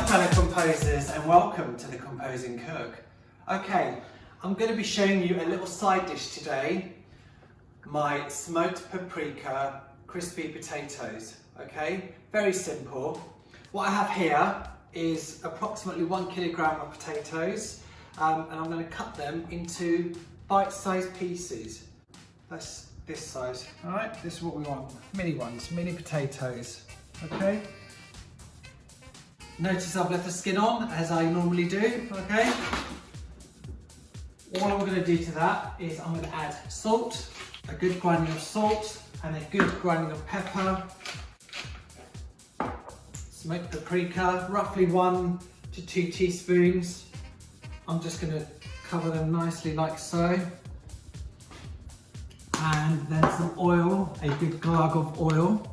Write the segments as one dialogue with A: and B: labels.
A: fellow composers, and welcome to The Composing Cook. Okay, I'm going to be showing you a little side dish today, my smoked paprika crispy potatoes. Okay, very simple. What I have here is approximately 1 kilogram of potatoes, and I'm going to cut them into bite-sized pieces. That's this size. All right, this is what we want. Mini ones, mini potatoes. Okay. Notice I've left the skin on, as I normally do. Okay. All I'm going to do to that is I'm going to add salt, a good grinding of salt, and a good grinding of pepper. Smoked paprika, roughly 1 to 2 teaspoons. I'm just going to cover them nicely like so. And then some oil, a good glug of oil.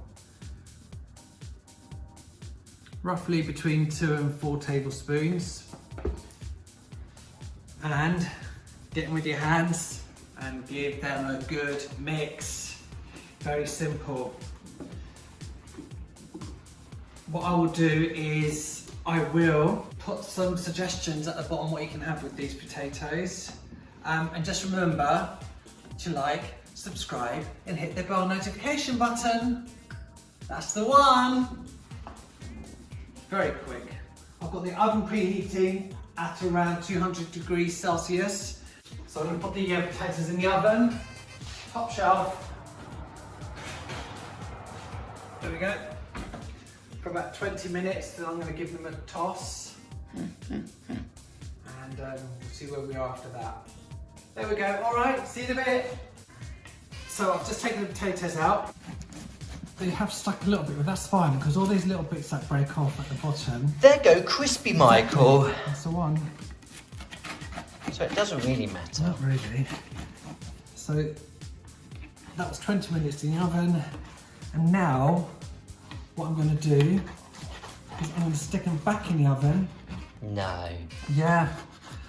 A: Roughly between 2 and 4 tablespoons. And get in with your hands and give them a good mix. Very simple. What I will do is I will put some suggestions at the bottom what you can have with these potatoes. And just remember to like, subscribe and hit the bell notification button. That's the one. Very quick. I've got the oven preheating at around 200 degrees Celsius. So I'm going to put the potatoes in the oven, top shelf. There we go. For about 20 minutes, then I'm going to give them a toss. And we'll see where we are after that. There we go. All right, see you in a bit. So I've just taken the potatoes out. They have stuck a little bit, but that's fine because all these little bits that break off at the bottom.
B: There go crispy, Michael.
A: That's the one.
B: So it doesn't really matter.
A: Not really. So that was 20 minutes in the oven. And now what I'm going to do is I'm going to stick them back in the oven.
B: No.
A: Yeah,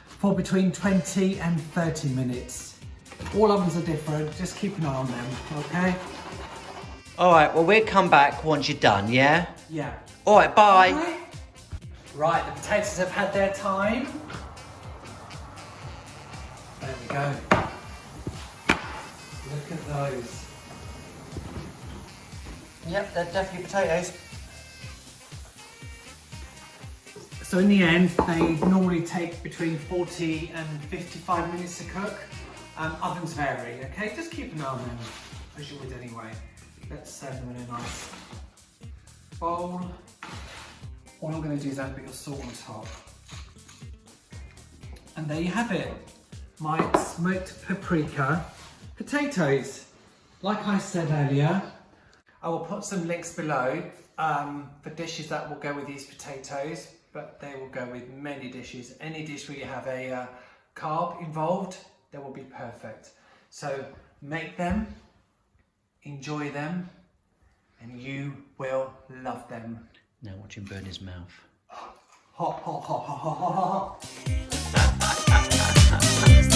A: for between 20 and 30 minutes. All ovens are different, just keep an eye on them, okay?
B: All right, well, we'll come back once you're done, yeah?
A: Yeah.
B: All right, bye.
A: Right, the potatoes have had their time. There we go. Look at those.
B: Yep, they're definitely potatoes.
A: So in the end, they normally take between 40 and 55 minutes to cook. Ovens vary, okay? Just keep an eye on them, as you would anyway. Let's serve them in a nice bowl. All I'm going to do is add a bit of salt on top. And there you have it. My smoked paprika potatoes. Like I said earlier, I will put some links below for dishes that will go with these potatoes, but they will go with many dishes. Any dish where you have a carb involved, they will be perfect. So make them, enjoy them, and you will love them.
B: Now watch him burn his mouth.
A: Hot, hot, hot, hot, hot, hot, hot.